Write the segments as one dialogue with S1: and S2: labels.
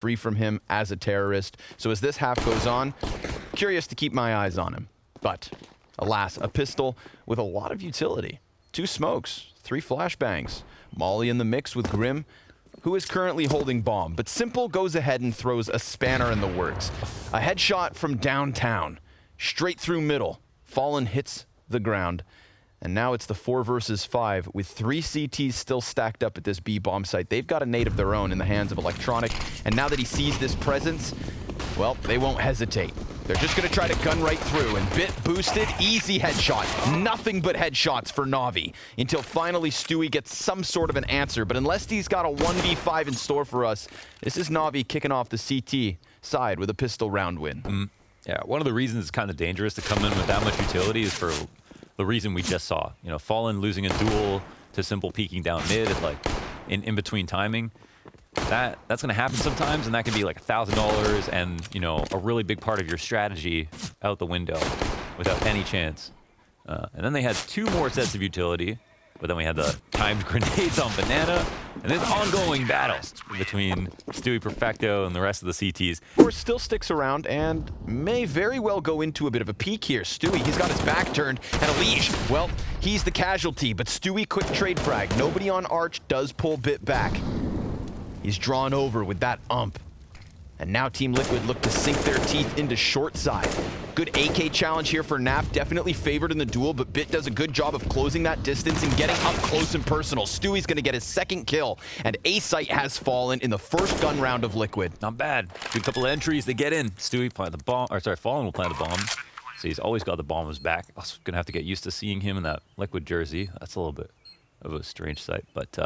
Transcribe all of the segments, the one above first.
S1: free from him as a terrorist. So as this half goes on, curious to keep my eyes on him. But alas, a pistol with a lot of utility. 2 smokes, 3 flashbangs. Molly in the mix with Grim, who is currently holding bomb. But Simple goes ahead and throws a spanner in the works. A headshot from downtown, straight through middle. Fallen hits the ground. And now it's the 4 versus 5 with 3 CTs still stacked up at this B bomb site. They've got a nade of their own in the hands of Electronic. And now that he sees this presence, well, they won't hesitate. They're just going to try to gun right through. And Bit boosted, easy headshot. Nothing but headshots for Navi until finally Stewie gets some sort of an answer. But unless he's got a 1v5 in store for us, this is Navi kicking off the CT side with a pistol round win.
S2: Yeah, one of the reasons it's kind of dangerous to come in with that much utility is for the reason we just saw. You know, Fallen losing a duel to Simple peeking down mid at like in between timing. That's going to happen sometimes, and that can be like $1,000 and, you know, a really big part of your strategy out the window without any chance. And then they had 2 more sets of utility, but then we had the timed grenades on Banana, and this ongoing battle between Stewie Perfecto and the rest of the CTs.
S1: Of course, still sticks around and may very well go into a bit of a peak here. Stewie, he's got his back turned, and Elige, well, he's the casualty, but Stewie quick trade frag. Nobody on Arch does pull Bit back. He's drawn over with that ump. And now Team Liquid look to sink their teeth into short side. Good AK challenge here for NAF, definitely favored in the duel, but Bit does a good job of closing that distance and getting up close and personal. Stewie's gonna get his 2nd kill, and A-Site has fallen in the first gun round of Liquid.
S2: Not bad. Good couple of entries, they get in. Stewie plant the bomb, or sorry, Fallen will plant the bomb. So he's always got the bomb on his back. I was gonna have to get used to seeing him in that Liquid jersey. That's a little bit of a strange sight, but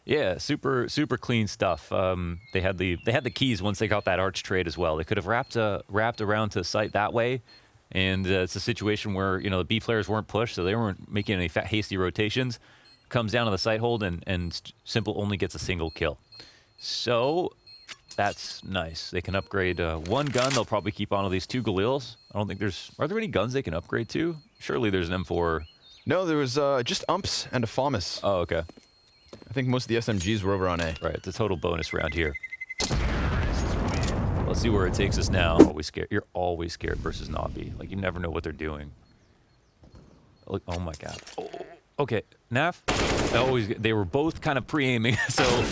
S2: yeah, super clean stuff. They had the keys once they got that Arch trade as well. They could have wrapped around to the site that way, and it's a situation where, you know, the B players weren't pushed, so they weren't making any hasty rotations. Comes down to the site hold, and Simple only gets a single kill. So that's nice. They can upgrade 1 gun. They'll probably keep on with these 2 Galils. I don't think are there any guns they can upgrade to? Surely there's an M4.
S1: No, there was just umps and a FAMAS.
S2: Oh, okay.
S1: I think most of the SMGs were over on A.
S2: Right, it's a total bonus round here. Let's see where it takes us now. Always scared. You're always scared versus NaVi. Like, you never know what they're doing. Look, oh my god. Oh, okay, NAF. They were both kind of pre-aiming, so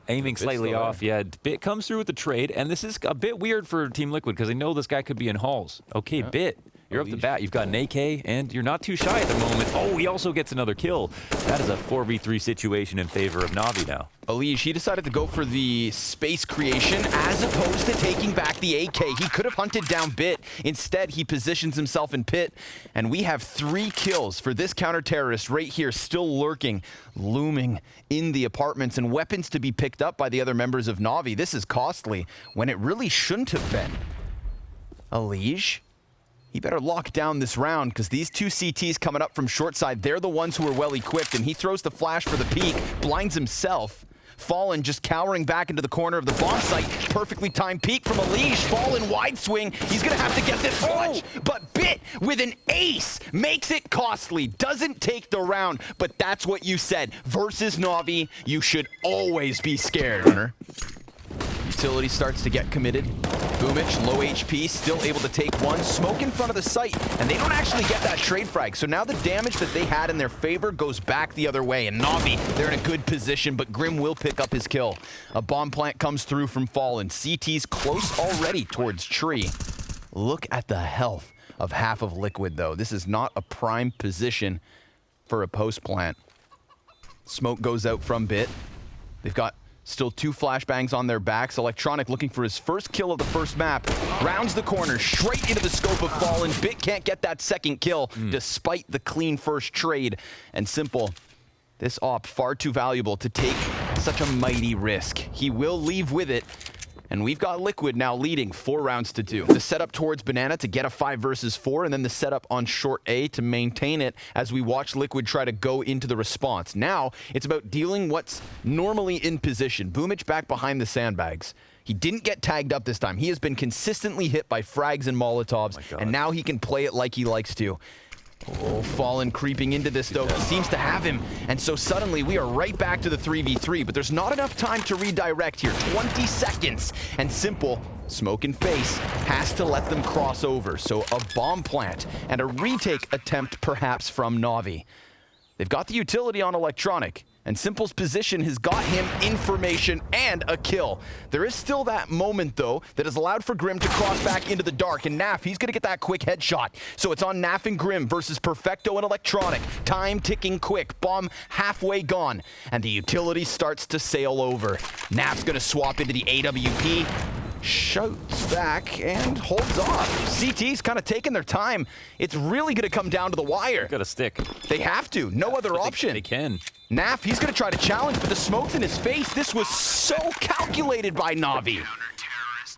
S2: aiming slightly off. Yeah, Bit comes through with the trade, and this is a bit weird for Team Liquid because they know this guy could be in halls. Okay, yeah. Bit. You're up the bat. You've got an AK, and you're not too shy at the moment. Oh, he also gets another kill. That is a 4v3 situation in favor of NaVi now.
S1: Elige, he decided to go for the space creation as opposed to taking back the AK. He could have hunted down Bit. Instead, he positions himself in pit, and we have 3 kills for this counter-terrorist right here, still lurking, looming in the apartments, and weapons to be picked up by the other members of NaVi. This is costly when it really shouldn't have been. Elige? He better lock down this round because these 2 CTs coming up from short side, they're the ones who are well equipped, and he throws the flash for the peek, blinds himself. Fallen just cowering back into the corner of the bomb site. Perfectly timed peek from Elige. Fallen wide swing. He's going to have to get this clutch. But Bit with an ace makes it costly. Doesn't take the round, but that's what you said. Versus NaVi, you should always be scared, Runner. Utility starts to get committed. Boomich, low HP, still able to take 1. Smoke in front of the site, and they don't actually get that trade frag. So now the damage that they had in their favor goes back the other way. And NaVi, they're in a good position, but Grim will pick up his kill. A bomb plant comes through from Fallen. CT's close already towards Tree. Look at the health of half of Liquid, though. This is not a prime position for a post plant. Smoke goes out from Bit. They've got still 2 flashbangs on their backs. Electronic looking for his first kill of the first map. Rounds the corner, straight into the scope of Fallen. Bit can't get that 2nd kill, despite the clean first trade. And Simple, this op far too valuable to take such a mighty risk. He will leave with it. And we've got Liquid now leading 4 rounds to 2. The setup towards Banana to get a 5 versus 4, and then the setup on short A to maintain it as we watch Liquid try to go into the response. Now, it's about dealing what's normally in position. Boomich back behind the sandbags. He didn't get tagged up this time. He has been consistently hit by frags and Molotovs, and now he can play it like he likes to. Oh, Fallen creeping into this, though. He seems to have him. And so suddenly we are right back to the 3v3, but there's not enough time to redirect here. 20 seconds. And Simple, smoke and face, has to let them cross over. So a bomb plant and a retake attempt perhaps from Navi. They've got the utility on Electronic, and Simple's position has got him information and a kill. There is still that moment, though, that has allowed for Grim to cross back into the dark, and Naf, he's going to get that quick headshot. So it's on Naf and Grim versus Perfecto and Electronic. Time ticking quick, bomb halfway gone, and the utility starts to sail over. Naf's going to swap into the AWP, shoots back and holds off. CT's kind of taking their time. It's really going to come down to the wire.
S2: Got a stick.
S1: They have to. No other option.
S2: They can.
S1: Naf, he's going to try to challenge, but the smoke's in his face. This was so calculated by Navi.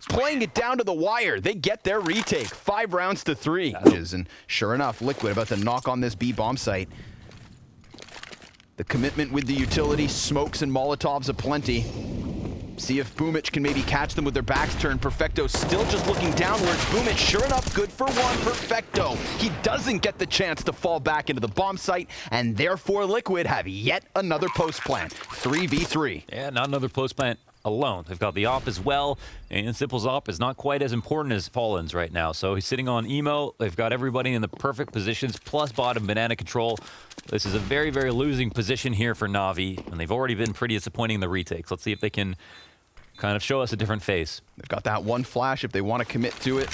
S1: Playing it down to the wire. They get their retake. 5 rounds to 3. And sure enough, Liquid about to knock on this B bomb site. The commitment with the utility, smokes and Molotovs aplenty. See if Boomich can maybe catch them with their backs turned. Perfecto still just looking downwards. Boomich, sure enough, good for one. Perfecto. He doesn't get the chance to fall back into the bomb site, and therefore Liquid have yet another post plant. 3v3.
S2: Yeah, not another post plant alone. They've got the op as well, and Simple's op is not quite as important as Fallen's right now. So he's sitting on Emo. They've got everybody in the perfect positions, plus bottom banana control. This is a very, very losing position here for Navi, and they've already been pretty disappointing in the retakes. Let's see if they can kind of show us a different face.
S1: They've got that one flash if they want to commit to it.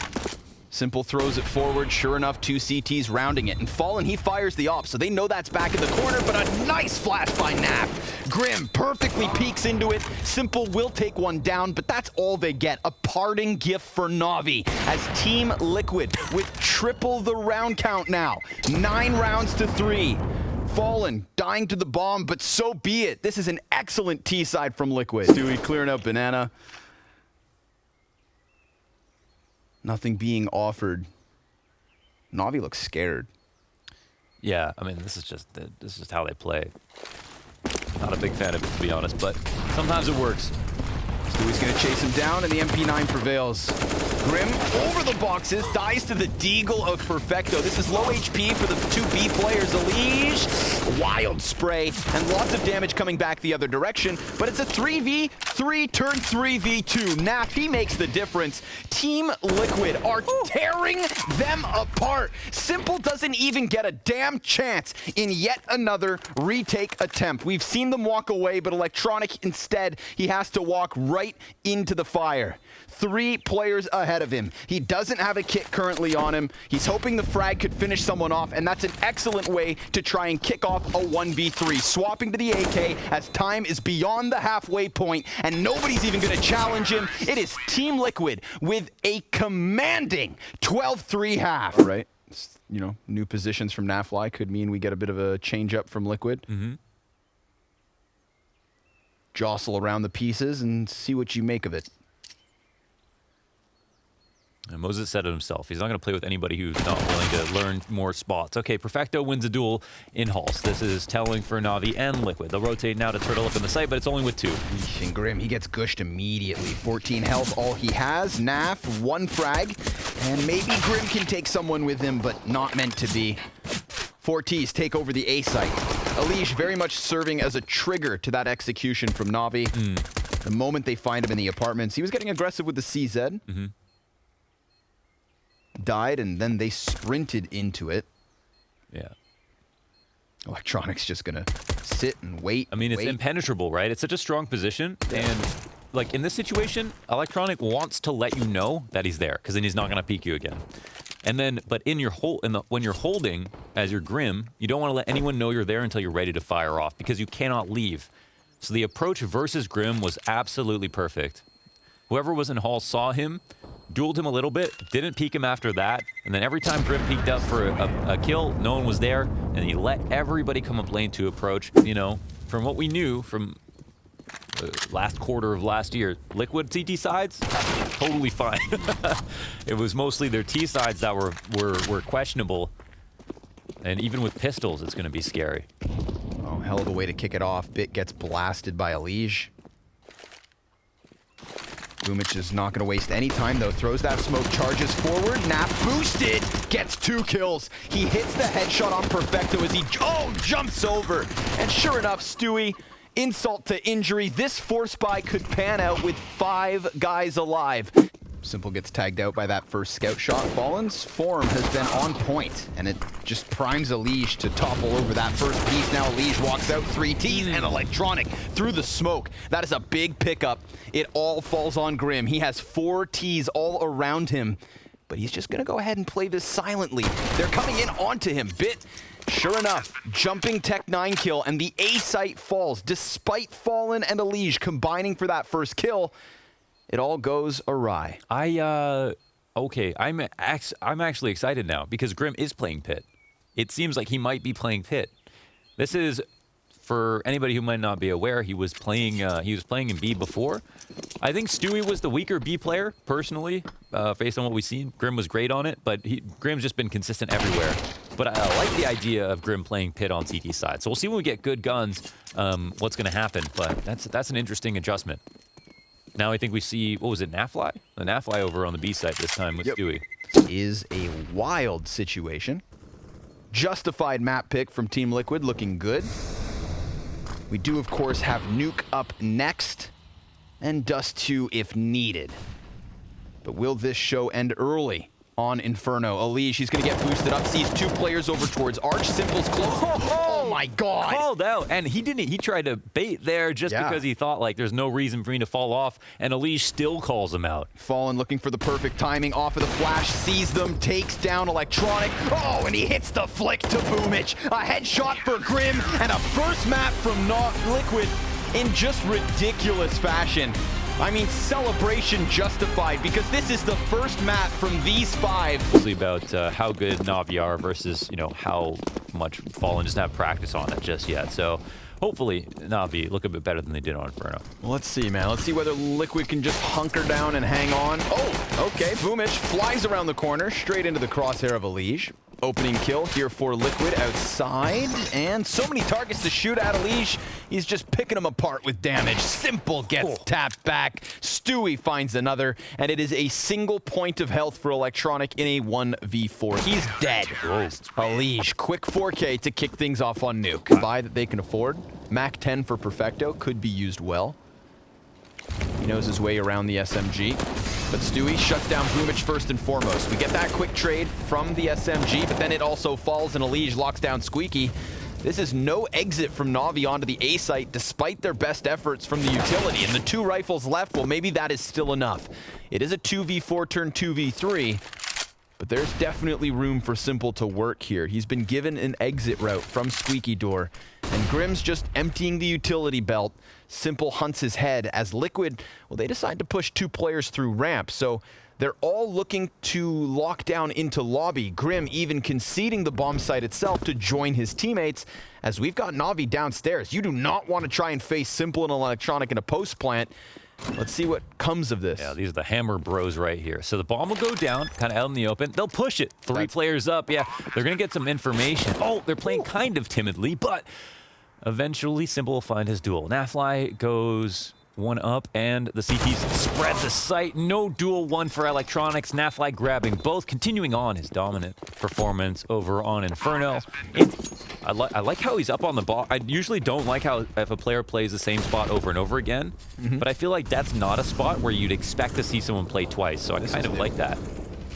S1: Simple throws it forward. Sure enough, 2 CTs rounding it. And Fallen, he fires the op, so they know that's back in the corner, but a nice flash by Naf. Grim perfectly peeks into it. Simple will take one down, but that's all they get. A parting gift for Navi as Team Liquid with triple the round count now. 9 rounds to 3. Fallen, dying to the bomb, but so be it. This is an excellent T-side from Liquid. Stewie clearing out banana. Nothing being offered. Navi looks scared.
S2: Yeah, I mean, this is just how they play. Not a big fan of it, to be honest, but sometimes it works.
S1: Stewie's gonna chase him down, and the MP9 prevails. Grim over the boxes, dies to the Deagle of Perfecto. This is low HP for the 2B players. Elige, wild spray, and lots of damage coming back the other direction, but it's a 3v3 turn 3v2. Naf, he makes the difference. Team Liquid are tearing them apart. Simple doesn't even get a damn chance in yet another retake attempt. We've seen them walk away, but Electronic instead, he has to walk right into the fire. 3 players ahead of him. He doesn't have a kit currently on him. He's hoping the frag could finish someone off, and that's an excellent way to try and kick off a 1v3. Swapping to the AK as time is beyond the halfway point, and nobody's even going to challenge him. It is Team Liquid with a commanding 12-3 half. All right. You know, new positions from Nafly could mean we get a bit of a change up from Liquid. Jostle around the pieces and see what you make of it.
S2: And Moses said it himself. He's not going to play with anybody who's not willing to learn more spots. Okay, Perfecto wins a duel in Halls. This is telling for Navi and Liquid. They'll rotate now to turtle up in the site, but it's only with 2.
S1: And Grim, he gets gushed immediately. 14 health, all he has. Naf, 1 frag. And maybe Grim can take someone with him, but not meant to be. 4Ts take over the A site. Elige very much serving as a trigger to that execution from Navi. The moment they find him in the apartments, he was getting aggressive with the CZ. Died, and then they sprinted into it.
S2: Yeah.
S1: Electronic's just gonna sit and wait.
S2: I mean, it's impenetrable, right? It's such a strong position, and like in this situation, Electronic wants to let you know that he's there, because then he's not gonna peek you again. And then, but in your when you're holding as your Grim, you don't want to let anyone know you're there until you're ready to fire off, because you cannot leave. So the approach versus Grim was absolutely perfect. Whoever was in Hall saw him, dueled him a little bit, didn't peek him after that, and then every time Grim peeked up for a kill, no one was there, and he let everybody come up lane to approach. You know, from what we knew from the last quarter of last year, Liquid CT sides, totally fine. It was mostly their T sides that were questionable, and even with pistols, it's going to be scary.
S1: Oh, hell of a way to kick it off. Bit gets blasted by Elige. Boomich is not going to waste any time, though. Throws that smoke, charges forward. Nap boosted, gets 2 kills. He hits the headshot on Perfecto as he jumps over. And sure enough, Stewie, insult to injury. This force buy could pan out with 5 guys alive. Symple gets tagged out by that first scout shot. Fallen's form has been on point, and it just primes Alige to topple over that first piece. Now Alige walks out 3 Ts and Electronic through the smoke. That is a big pickup. It all falls on Grim. He has 4 Ts all around him, but he's just gonna go ahead and play this silently. They're coming in onto him. Bit, sure enough, jumping Tech 9 kill, and the A site falls despite Fallen and Alige combining for that first kill. It all goes awry.
S2: Okay, I'm actually excited now because Grim is playing Pit. It seems like he might be playing Pit. This is, for anybody who might not be aware, he was playing in B before. I think Stewie was the weaker B player, personally, based on what we've seen. Grim was great on it, but Grim's just been consistent everywhere. But I like the idea of Grim playing Pit on CT side. So we'll see when we get good guns what's going to happen, but that's an interesting adjustment. Now I think we see, what was it, NaFly? The NaFly over on the B side this time with Stewie.
S1: Is a wild situation. Justified map pick from Team Liquid, looking good. We do, of course, have Nuke up next, and Dust 2 if needed. But will this show end early on Inferno? Alige, she's gonna get boosted up, sees 2 players over towards Arch. Simple's close. Oh my god!
S2: Called out, and he tried to bait there just because he thought like there's no reason for me to fall off, and Alige still calls him out.
S1: Fallen looking for the perfect timing off of the flash, sees them, takes down Electronic. Oh, and he hits the flick to Boomich. A headshot for Grim, and a first map from Liquid in just ridiculous fashion. I mean, celebration justified, because this is the first map from these 5.
S2: Mostly about how good NaVi are versus, you know, how much Fallen doesn't have practice on it just yet. So hopefully NaVi look a bit better than they did on Inferno.
S1: Well, let's see, man. Let's see whether Liquid can just hunker down and hang on. Oh, okay. Boomich flies around the corner, straight into the crosshair of Alige. Opening kill here for Liquid outside, and so many targets to shoot at Alige. He's just picking them apart with damage. Symple gets tapped back. Stewie finds another, and it is a single point of health for Electronic in a 1v4. He's dead. Alige, quick 4K to kick things off on Nuke. Buy that they can afford. Mac 10 for Perfecto could be used well. He knows his way around the SMG. But Stewie shuts down Boomich first and foremost. We get that quick trade from the SMG, but then it also falls and Alige locks down Squeaky. This is no exit from Navi onto the A site despite their best efforts from the utility. And the 2 rifles left, well, maybe that is still enough. It is a 2v4 turn 2v3, but there's definitely room for Symple to work here. He's been given an exit route from Squeaky Door, and Grim's just emptying the utility belt. Symple hunts his head as Liquid, well, they decide to push 2 players through ramp, so they're all looking to lock down into lobby. Grim even conceding the bomb site itself to join his teammates, as we've got Navi downstairs. You do not want to try and face Symple and Electronic in a post plant. Let's see what comes of this.
S2: Yeah, these are the hammer bros right here. So the bomb will go down, kind of out in the open. They'll push it. 3 players up. Yeah, they're going to get some information. Oh, they're playing kind of timidly, but eventually Symple will find his duel. NaFly goes 1 up, and the CTs spread the site. No duel 1 for Electronics. NaFly grabbing both, continuing on his dominant performance over on Inferno. I like how he's up on the ball. I usually don't like how if a player plays the same spot over and over again, but I feel like that's not a spot where you'd expect to see someone play twice, so I kind of like that.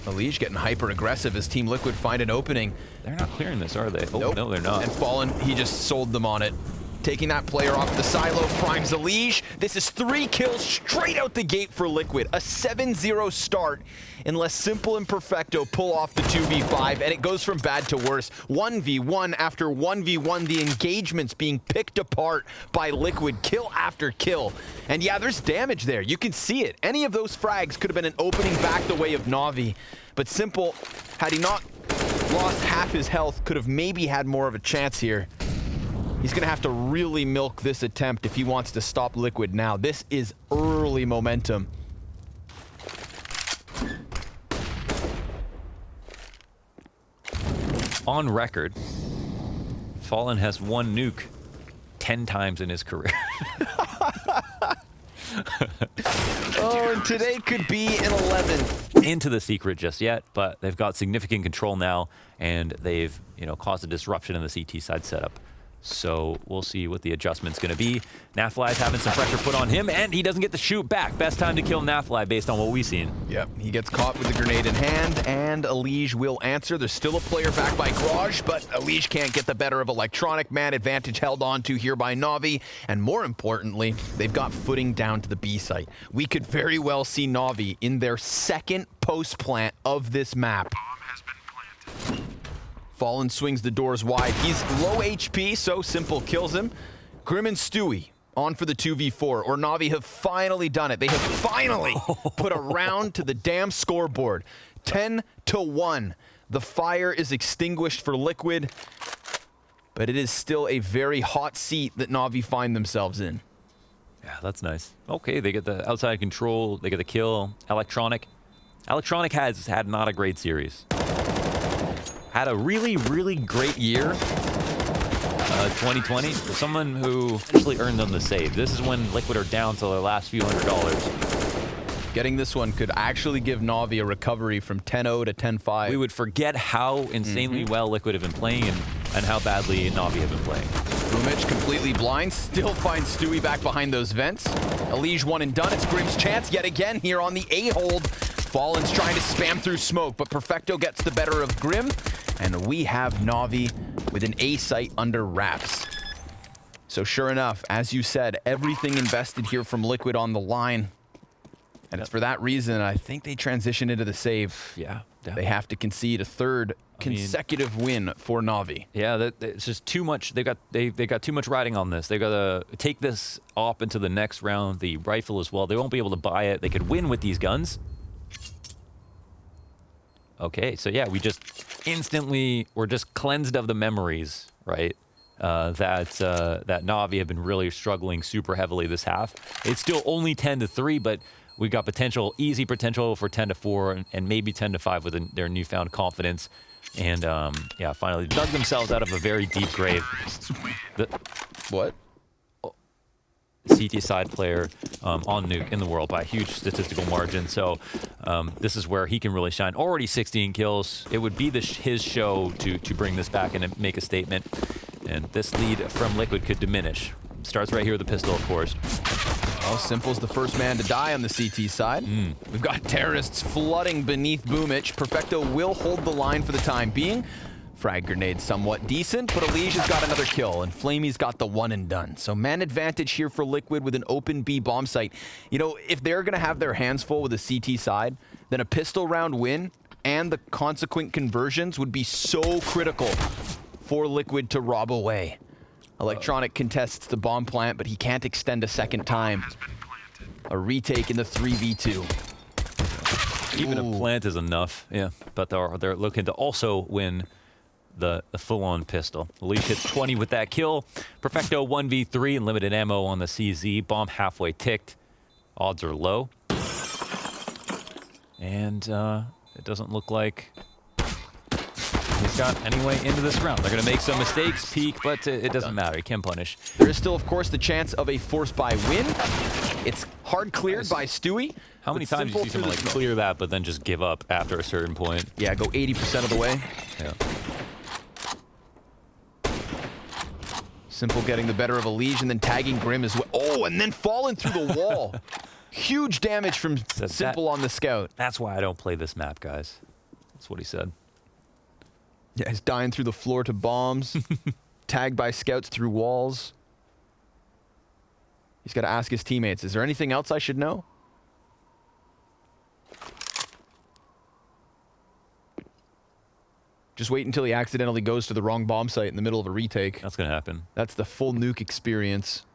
S1: Alige getting hyper-aggressive as Team Liquid find an opening.
S2: They're not clearing this, are they? Oh,
S1: nope.
S2: No, they're not.
S1: And Fallen, he just sold them on it. Taking that player off the silo, primes Alige. This is 3 kills straight out the gate for Liquid. A 7-0 start, unless Symple and Perfecto pull off the 2v5, and it goes from bad to worse. 1v1 after 1v1, the engagements being picked apart by Liquid, kill after kill. And yeah, there's damage there. You can see it. Any of those frags could have been an opening back the way of Navi. But Symple, had he not lost half his health, could have maybe had more of a chance here. He's going to have to really milk this attempt if he wants to stop Liquid now. This is early momentum.
S2: On record, Fallen has 1 nuke 10 times in his career.
S1: Oh, and today could be an 11.
S2: Into the secret just yet, but they've got significant control now, and they've, you know, caused a disruption in the CT side setup. So we'll see what the adjustment's going to be. navi is having some pressure put on him, and he doesn't get to shoot back. Best time to kill navi based on what we've seen.
S1: Yep, he gets caught with the grenade in hand, and Alige will answer. There's still a player back by Garage, but Alige can't get the better of Electronic. Man advantage held on to here by Navi, and more importantly, they've got footing down to the B site. We could very well see Navi in their second post-plant of this map. Fallen swings the doors wide. He's low HP, so Simple kills him. Grim and Stewie on for the 2v4, or Navi have finally done it. They have finally put a round to the damn scoreboard. 10-1. The fire is extinguished for Liquid, but it is still a very hot seat that Navi find themselves in.
S2: Yeah, that's nice. Okay, they get the outside control. They get the kill. Electronic has had not a great series. Had a really, really great year, 2020, for someone who actually earned them the save. This is when Liquid are down to their last few $100s.
S1: Getting this one could actually give Navi a recovery from 10-0 to 10-5.
S2: We would forget how insanely well Liquid have been playing and how badly Navi have been playing.
S1: Boomich completely blind, still finds Stewie back behind those vents. Alige one and done. It's Grim's chance yet again here on the A-hold. Fallen's trying to spam through smoke, but Perfecto gets the better of Grim, and we have Navi with an A site under wraps. So sure enough, as you said, everything invested here from Liquid on the line. And it's for that reason I think they transition into the save.
S2: Yeah.
S1: They have to concede a third consecutive win for Navi.
S2: Yeah, it's just too much. They got too much riding on this. They got to take this up into the next round. The rifle as well. They won't be able to buy it. They could win with these guns. Okay, so yeah, we just instantly we're just cleansed of the memories, right? That Navi have been really struggling super heavily this half. It's still only 10-3, but we got potential, easy potential for 10-4 and maybe 10-5 with their newfound confidence. And yeah, finally dug themselves out of a very deep grave.
S1: What?
S2: CT side player on Nuke in the world by a huge statistical margin. So this is where he can really shine. Already 16 kills. It would be his show to bring this back and make a statement. And this lead from Liquid could diminish. Starts right here with the pistol, of course.
S1: Well, Simple's the first man to die on the CT side. We've got terrorists flooding beneath Boomich. Perfecto will hold the line for the time being. Frag grenade somewhat decent, but Alige has got another kill, and Flamey's got the one and done. So man advantage here for Liquid with an open B bomb site. You know, if they're going to have their hands full with the CT side, then a pistol round win and the consequent conversions would be so critical for Liquid to rob away. Electronic contests the bomb plant, but he can't extend a second time. A retake in the 3v2.
S2: Even a plant is enough, yeah. But they're looking to also win the full-on pistol. Alige hits 20 with that kill. Perfecto 1v3 and limited ammo on the CZ. Bomb halfway ticked. Odds are low. And it doesn't look like he's got any way into this round. They're going to make some mistakes, peek, but it doesn't matter. He can punish.
S1: There is still, of course, the chance of a force buy win. It's hard cleared by Stewie.
S2: How many times do you see someone like clear that, but then just give up after a certain point?
S1: Yeah, go 80% of the way.
S2: Yeah.
S1: Simple getting the better of Alige and then tagging Grim as well. Oh, and then falling through the wall. Huge damage from Simple on the scout.
S2: That's why I don't play this map, guys. That's what he said.
S1: Yeah, he's dying through the floor to bombs. Tagged by scouts through walls. He's got to ask his teammates, is there anything else I should know? Just wait until he accidentally goes to the wrong bomb site in the middle of a retake.
S2: That's going to happen.
S1: That's the full nuke experience.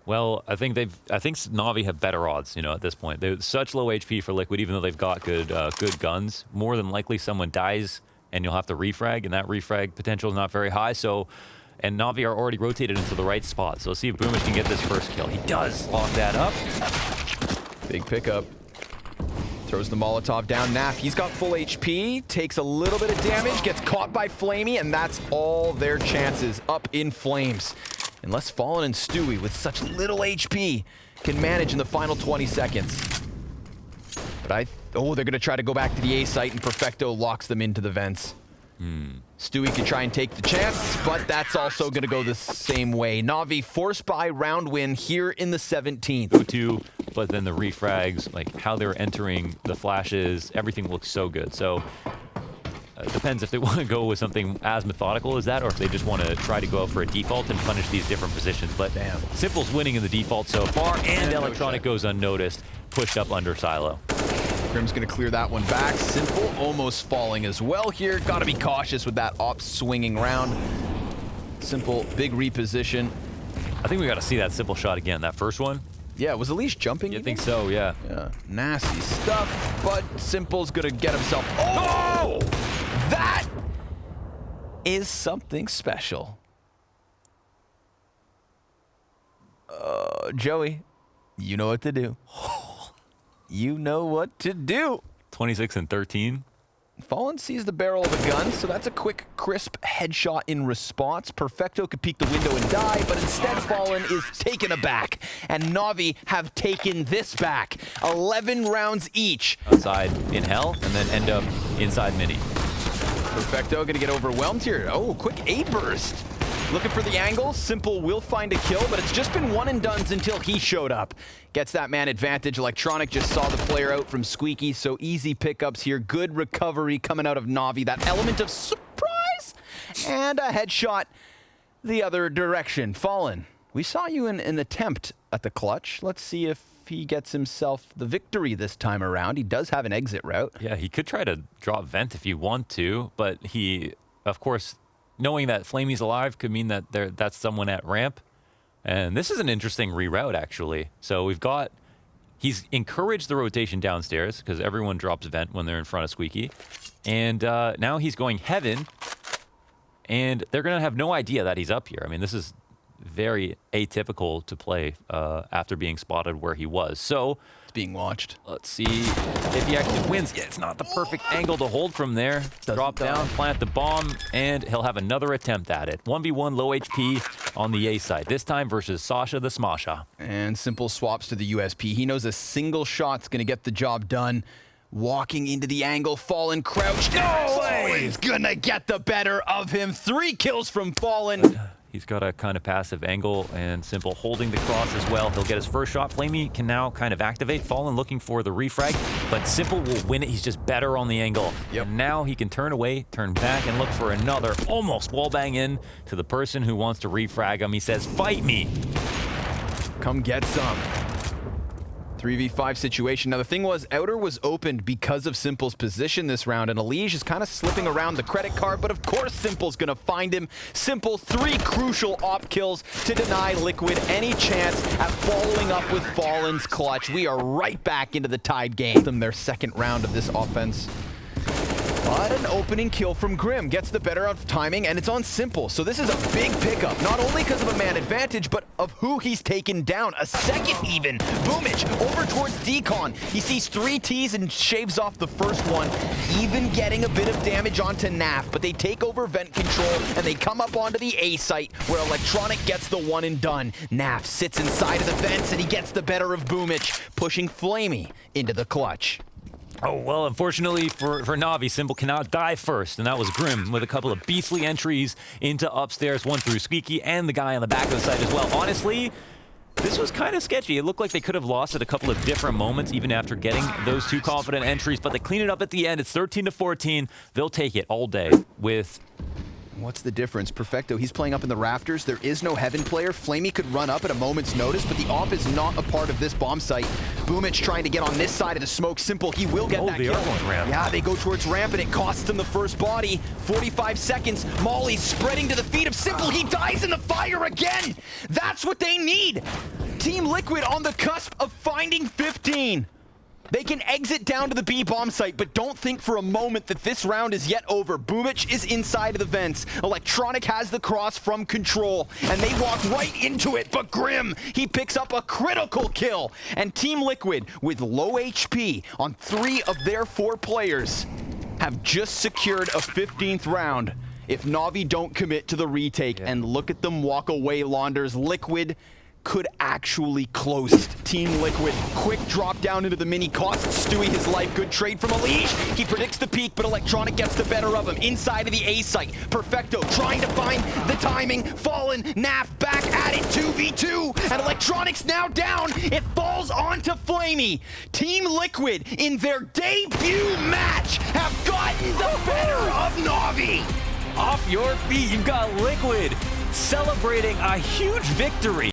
S2: Well, I think Navi have better odds, you know, at this point. They're such low HP for Liquid, even though they've got good guns. More than likely someone dies and you'll have to refrag, and that refrag potential is not very high. So, and Navi are already rotated into the right spot. So let's see if Boomich can get this first kill. He does lock that up.
S1: Big pickup. Throws the Molotov down. Naf, he's got full HP, takes a little bit of damage, gets caught by Flamey, and that's all their chances up in flames. Unless Fallen and Stewie, with such little HP, can manage in the final 20 seconds. But oh, they're going to try to go back to the A site, and Perfecto locks them into the vents. Stewie can try and take the chance, but that's also going to go the same way. Navi forced by round win here in the 17th.
S2: Go-to, but then the refrags, like how they're entering the flashes, everything looks so good. So it depends if they want to go with something as methodical as that, or if they just want to try to go out for a default and punish these different positions. But
S1: damn,
S2: Simple's winning in the default so far, and Electronic goes unnoticed, pushed up under silo.
S1: Grim's gonna clear that one back. Simple almost falling as well here. Gotta be cautious with that op swinging round. Simple, big reposition.
S2: I think we gotta see that Simple shot again. That first one.
S1: Yeah, was Elise jumping?
S2: I think so, yeah.
S1: Yeah, nasty stuff, but Simple's gonna get himself. Oh! That is something special. Joey, you know what to do. You know what to do.
S2: 26 and 13.
S1: Fallen sees the barrel of a gun, so that's a quick, crisp headshot in response. Perfecto could peek the window and die, but instead Fallen is taken aback. And Navi have taken this back. 11 rounds each.
S2: Outside in hell, and then end up inside mini.
S1: Perfecto gonna get overwhelmed here. Oh, quick A burst. Looking for the angle. Simple will find a kill, but it's just been one and dones until he showed up. Gets that man advantage. Electronic just saw the player out from Squeaky, so easy pickups here. Good recovery coming out of Navi. That element of surprise and a headshot the other direction. Fallen, we saw you in an attempt at the clutch. Let's see if he gets himself the victory this time around. He does have an exit route.
S2: Yeah, he could try to draw vent if he want to, but he, of course, knowing that Flamey's alive could mean that that's someone at ramp. And this is an interesting reroute, actually. So he's encouraged the rotation downstairs because everyone drops vent when they're in front of Squeaky. And now he's going heaven, and they're going to have no idea that he's up here. I mean, this is very atypical to play after being spotted where he was. So
S1: being watched.
S2: Let's see if he actually wins. Yeah, it's not the perfect angle to hold from there. Drop down, plant the bomb, and he'll have another attempt at it. 1v1 low HP on the A side, this time versus Sasha the Smasha.
S1: And Simple swaps to the USP. He knows a single shot's gonna get the job done. Walking into the angle, Fallen crouched. No! Fallen's gonna get the better of him. 3 kills from Fallen.
S2: He's got a kind of passive angle, and Simple holding the cross as well. He'll get his first shot. Flamey can now kind of activate. Fallen looking for the refrag, but Simple will win it. He's just better on the angle.
S1: Yep.
S2: And now he can turn away, turn back, and look for another. Almost wallbang in to the person who wants to refrag him. He says, fight me.
S1: Come get some. 3v5 situation. Now the thing was, Outer was opened because of Simple's position this round, and Elige is kind of slipping around the credit card, but of course Simple's gonna find him. Simple, 3 crucial op kills to deny Liquid any chance at following up with Fallen's clutch. We are right back into the tied game. Their second round of this offense. But an opening kill from Grim gets the better of timing, and it's on Simple. So this is a big pickup, not only because of a man advantage, but of who he's taken down. A second even. Boomich over towards Decon. He sees 3 Ts and shaves off the first one, even getting a bit of damage onto Naf. But they take over vent control, and they come up onto the A site, where Electronic gets the one and done. Naf sits inside of the vents, and he gets the better of Boomich, pushing Flamey into the clutch.
S2: Oh, well, unfortunately for Navi, Simple cannot die first, and that was Grim with a couple of beastly entries into upstairs, one through Squeaky and the guy on the back of the site as well. Honestly, this was kind of sketchy. It looked like they could have lost at a couple of different moments, even after getting those 2 confident entries, but they clean it up at the end. It's 13-14. They'll take it all day with...
S1: What's the difference? Perfecto, he's playing up in the rafters. There is no Heaven player. Flamey could run up at a moment's notice, but the op is not a part of this bomb site. Boomich trying to get on this side of the smoke. Simple, he will get that kill.
S2: Ramp.
S1: Yeah, they go towards ramp, and it costs him the first body. 45 seconds. Molly spreading to the feet of Simple. He dies in the fire again. That's what they need. Team Liquid on the cusp of finding 15. They can exit down to the B bomb site, but don't think for a moment that this round is yet over. Boomich is inside of the vents. Electronic has the cross from control, and they walk right into it, but Grim, he picks up a critical kill. And Team Liquid, with low HP on 3 of their 4 players, have just secured a 15th round if NaVi don't commit to the retake. And look at them walk away, Launders. Liquid could actually close Team Liquid. Quick drop down into the mini, costs Stewie his life. Good trade from Alish. He predicts the peak, but Electronic gets the better of him. Inside of the A site, Perfecto trying to find the timing. Fallen, Naf back at it, 2v2, and Electronic's now down. It falls onto Flamey. Team Liquid, in their debut match, have gotten the better of NaVi.
S2: Off your feet, you've got Liquid celebrating a huge victory.